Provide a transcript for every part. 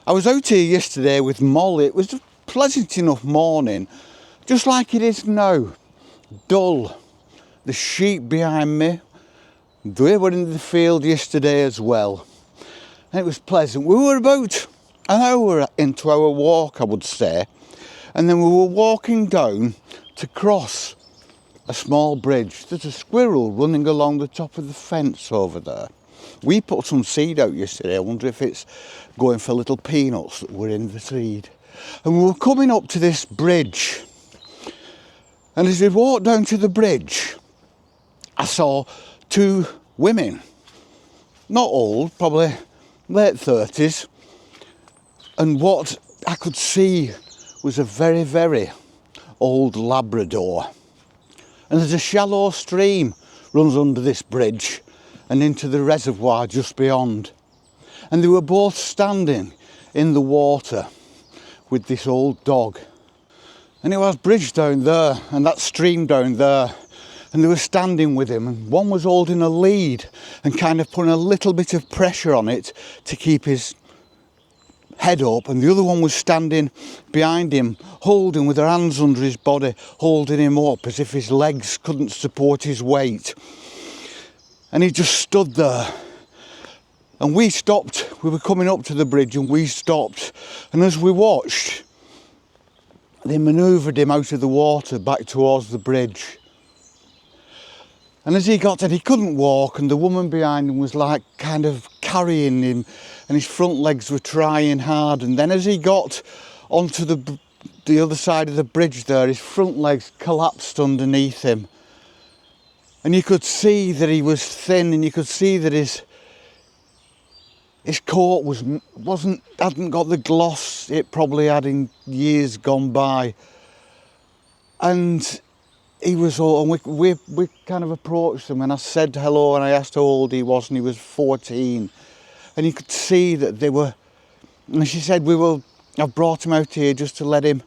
I was out here yesterday with Molly. It was a pleasant enough morning, just like it is now. Dull. The sheep behind me, they were in the field yesterday as well. And it was pleasant. We were about an hour into our walk, I would say. And then we were walking down to cross a small bridge. There's a squirrel running along the top of the fence over there. We put some seed out yesterday. I wonder if it's going for little peanuts that were in the seed. And we were coming up to this bridge. And as we walked down to the bridge, I saw two women. Not old, probably late 30s. And what I could see was a very, very old Labrador. And there's a shallow stream runs under this bridge and into the reservoir just beyond. And they were both standing in the water with this old dog. And it was bridge down there and that stream down there. And they were standing with him, and one was holding a lead and kind of putting a little bit of pressure on it to keep his head up, and the other one was standing behind him, holding with her hands under his body, holding him up as if his legs couldn't support his weight. And he just stood there. And we stopped. We were coming up to the bridge and we stopped. And as we watched, they manoeuvred him out of the water back towards the bridge. And as he got there, he couldn't walk, and the woman behind him was like kind of carrying him, and his front legs were trying hard. And then as he got onto the other side of the bridge there, his front legs collapsed underneath him. And you could see that he was thin, and you could see that his coat hadn't got the gloss it probably had in years gone by. And he was all, and we kind of approached him, and I said hello, and I asked how old he was, and he was 14. And you could see that they were, and she said, I've brought him out here just to let him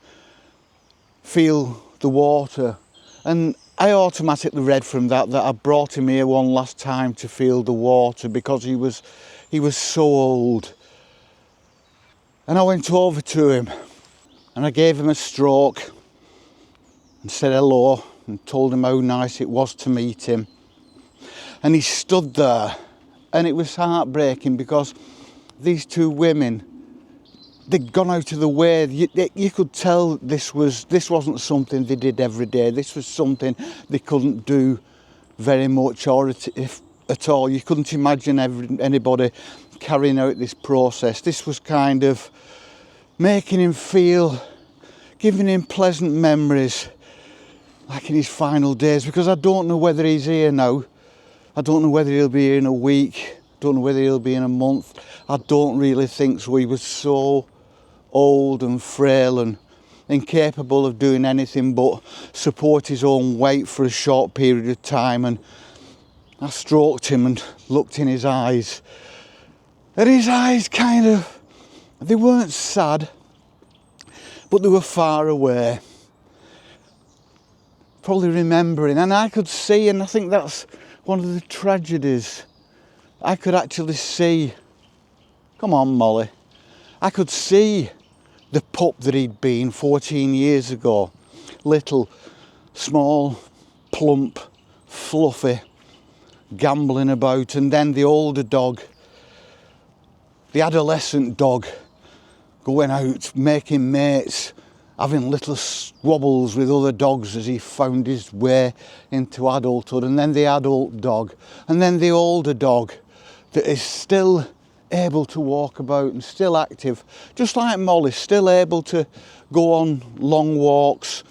feel the water. And I automatically read from that I brought him here one last time to feel the water, because he was so old. And I went over to him and I gave him a stroke and said hello and told him how nice it was to meet him. And he stood there, and it was heartbreaking because these two women, they'd gone out of the way. You could tell this wasn't something they did every day. This was something they couldn't do very much, or if at all. You couldn't imagine anybody carrying out this process. This was kind of making him feel, giving him pleasant memories, like in his final days, because I don't know whether he's here now. I don't know whether he'll be here in a week. Don't know whether he'll be in a month. I don't really think so. He was so old and frail and incapable of doing anything but support his own weight for a short period of time. And I stroked him and looked in his eyes. And his eyes they weren't sad, but they were far away. Probably remembering, and I could see, and I think that's one of the tragedies. I could actually see, come on Molly, I could see the pup that he'd been 14 years ago. Little, small, plump, fluffy, gambling about, and then the older dog, the adolescent dog, going out, making mates, having little squabbles with other dogs as he found his way into adulthood, and then the adult dog, and then the older dog that is still able to walk about and still active, just like Molly, still able to go on long walks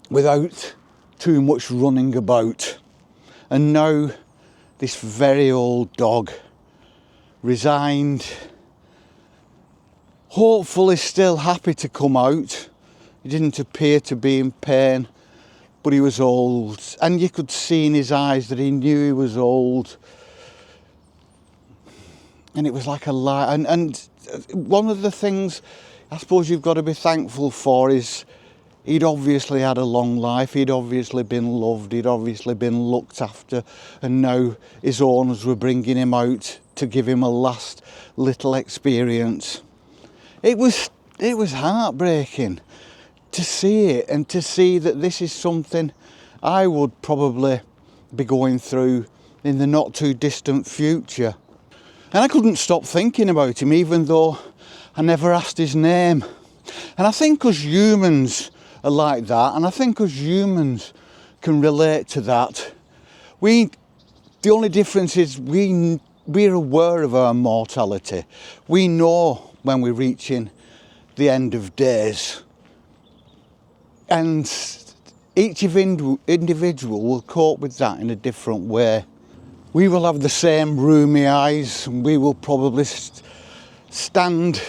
without too much running about. And now this very old dog, resigned, hopefully still happy to come out. He didn't appear to be in pain, but he was old, and you could see in his eyes that he knew he was old. And it was like a lie. And one of the things I suppose you've got to be thankful for is He'd obviously had a long life, he'd obviously been loved, he'd obviously been looked after, and now his owners were bringing him out to give him a last little experience. It was heartbreaking to see it, and to see that this is something I would probably be going through in the not too distant future. And I couldn't stop thinking about him, even though I never asked his name. And I think us humans are like that, and I think us humans can relate to that. The only difference is we're aware of our mortality. We know when we're reaching the end of days. And each individual will cope with that in a different way. We will have the same rheumy eyes, and we will probably stand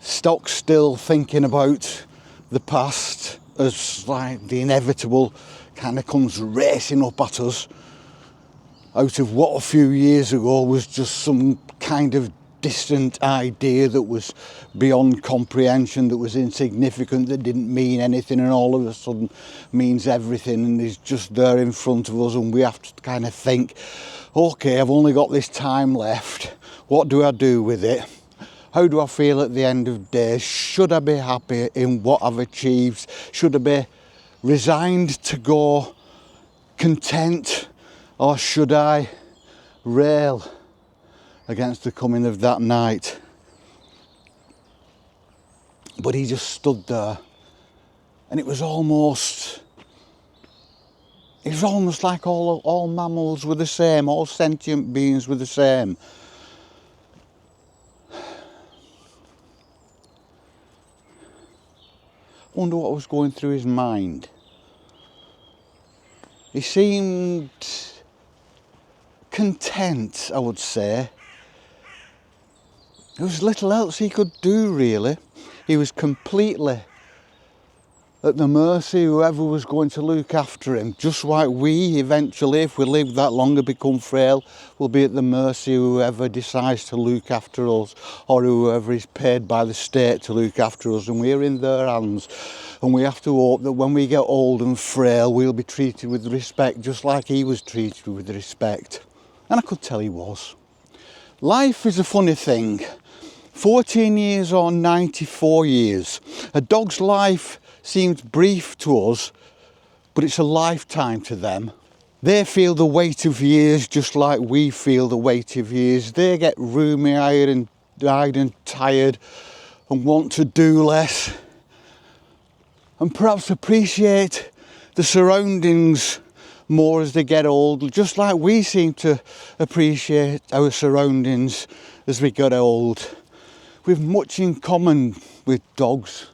stock still thinking about the past as like the inevitable kind of comes racing up at us out of what a few years ago was just some kind of distant idea that was beyond comprehension, that was insignificant, that didn't mean anything, and all of a sudden means everything and is just there in front of us, and we have to kind of think, okay, I've only got this time left, what do I do with it? How do I feel at the end of days? Should I be happy in what I've achieved? Should I be resigned to go content, or should I rail against the coming of that night? But he just stood there, and it was almost like all mammals were the same, all sentient beings were the same. I wonder what was going through his mind. He seemed content, I would say. There was little else he could do, really. He was completely at the mercy of whoever was going to look after him. Just like we, eventually, if we live that long and become frail, will be at the mercy of whoever decides to look after us, or whoever is paid by the state to look after us, and we're in their hands. And we have to hope that when we get old and frail, we'll be treated with respect, just like he was treated with respect. And I could tell he was. Life is a funny thing. 14 years or 94 years. A dog's life seems brief to us, but it's a lifetime to them. They feel the weight of years just like we feel the weight of years. They get rheumy-eyed and tired and want to do less, and perhaps appreciate the surroundings more as they get older, just like we seem to appreciate our surroundings as we get old. We've much in common with dogs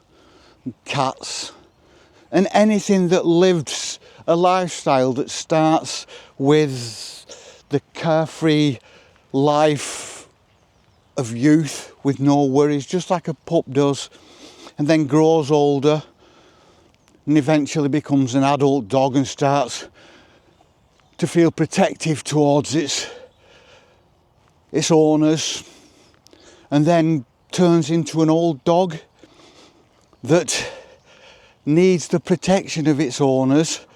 and cats and anything that lives a lifestyle that starts with the carefree life of youth with no worries, just like a pup does, and then grows older and eventually becomes an adult dog and starts to feel protective towards its owners, and then turns into an old dog that needs the protection of its owners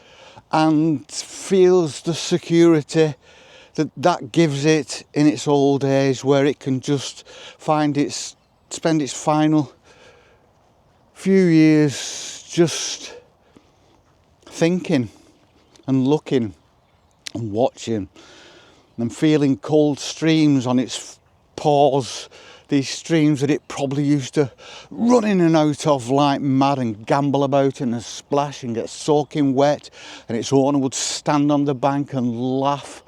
and feels the security that gives it in its old age, where it can just spend its final few years just thinking and looking and watching and feeling cold streams on its paws, these streams that it probably used to run in and out of like mad and gamble about and splash and get soaking wet, and its owner would stand on the bank and laugh.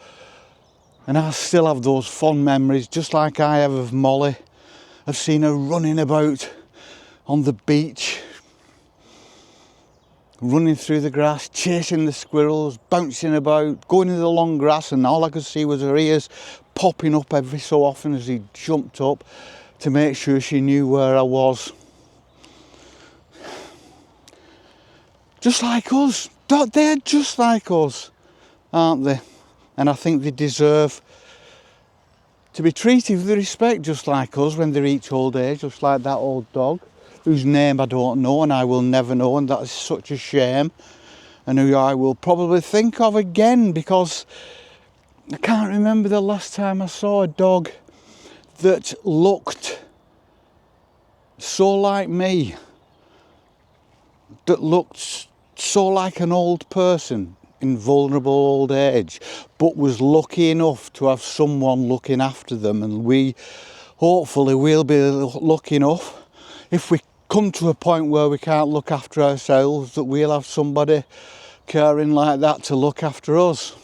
And I still have those fond memories, just like I have of Molly. I've seen her running about on the beach, running through the grass, chasing the squirrels, bouncing about, going in the long grass, and all I could see was her ears popping up every so often as he jumped up to make sure she knew where I was. Just like us. They're just like us, aren't they? And I think they deserve to be treated with respect just like us when they reach old age, just like that old dog. whose name I don't know and I will never know, and that is such a shame, and who I will probably think of again, because I can't remember the last time I saw a dog that looked so like me, that looked so like an old person in vulnerable old age, but was lucky enough to have someone looking after them. And we hopefully will be lucky enough, if we come to a point where we can't look after ourselves, that we'll have somebody caring like that to look after us.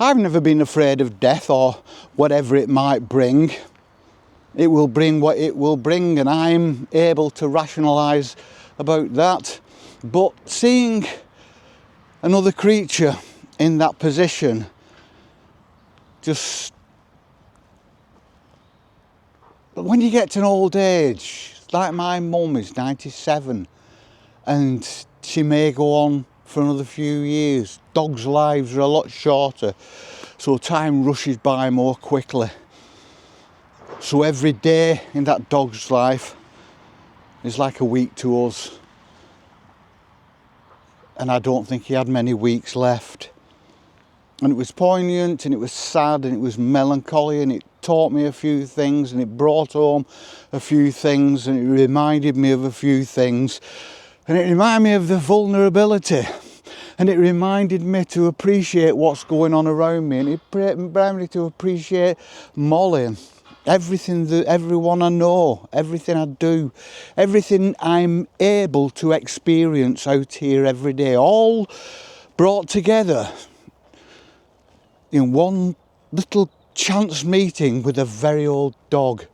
I've never been afraid of death or whatever it might bring. It will bring what it will bring, and I'm able to rationalise about that. But seeing another creature in that position, just when you get to an old age, like my mum is 97, and she may go on for another few years. Dogs' lives are a lot shorter, so time rushes by more quickly. So every day in that dog's life is like a week to us. And I don't think he had many weeks left. And it was poignant, and it was sad, and it was melancholy, and it taught me a few things, and it brought home a few things, and it reminded me of a few things. And it reminded me of the vulnerability. And it reminded me to appreciate what's going on around me. And it reminded me to appreciate Molly. Everything, everyone I know, everything I do, everything I'm able to experience out here every day, all brought together in one little chance meeting with a very old dog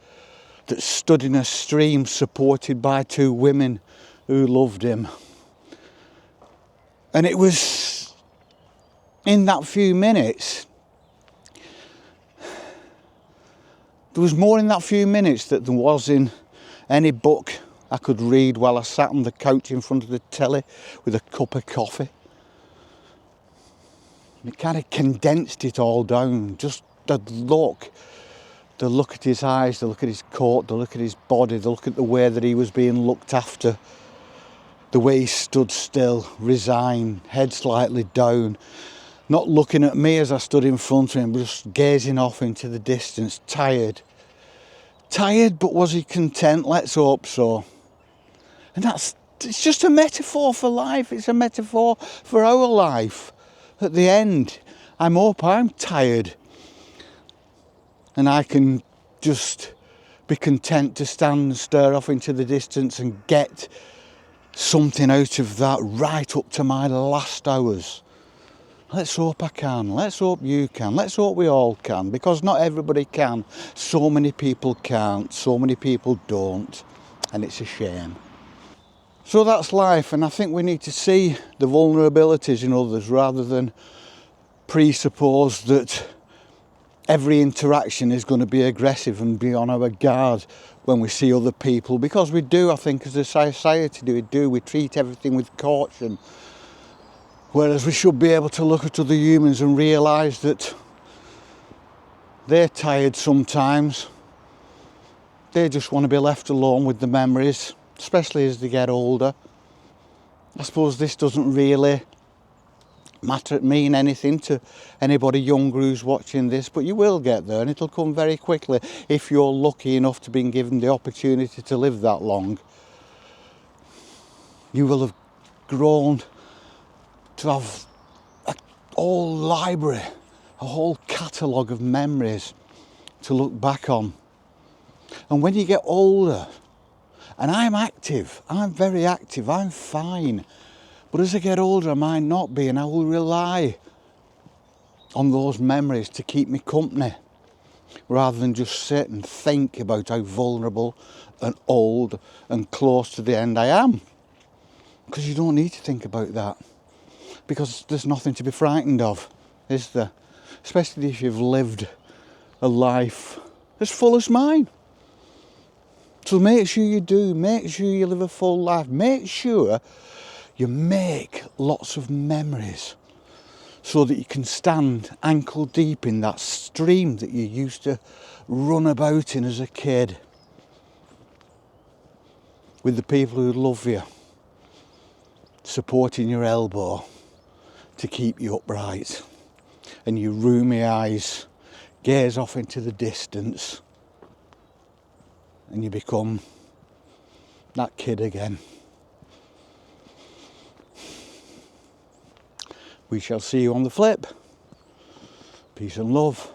that stood in a stream supported by two women who loved him. And it was in that few minutes, there was more in that few minutes than there was in any book I could read while I sat on the couch in front of the telly with a cup of coffee. And it kind of condensed it all down. Just the look at his eyes, the look at his coat, the look at his body, the look at the way that he was being looked after, the way he stood still, resigned, head slightly down, not looking at me as I stood in front of him, just gazing off into the distance, tired. Tired, but was he content? Let's hope so. And it's just a metaphor for life. It's a metaphor for our life. At the end, I hope I'm tired, and I can just be content to stand and stare off into the distance and get something out of that right up to my last hours. Let's hope I can. Let's hope you can. Let's hope we all can, because not everybody can. So many people can't. So many people don't. And it's a shame. So that's life, and I think we need to see the vulnerabilities in others rather than presuppose that every interaction is going to be aggressive and be on our guard when we see other people, because we do, I think, as a society, we treat everything with caution. Whereas we should be able to look at other humans and realise that they're tired sometimes. They just want to be left alone with the memories, especially as they get older. I suppose this doesn't really mean anything to anybody younger who's watching this, but you will get there, and it'll come very quickly if you're lucky enough to be given the opportunity to live that long. You will have grown to have a whole library, a whole catalogue of memories to look back on. And when you get older, and I'm active, I'm very active, I'm fine, but as I get older I might not be, and I will rely on those memories to keep me company, rather than just sit and think about how vulnerable and old and close to the end I am. Because you don't need to think about that, because there's nothing to be frightened of, is there? Especially if you've lived a life as full as mine. So make sure you do, make sure you live a full life, make sure you make lots of memories so that you can stand ankle deep in that stream that you used to run about in as a kid. with the people who love you, supporting your elbow to keep you upright, and your rheumy eyes gaze off into the distance, and you become that kid again. We shall see you on the flip. Peace and love.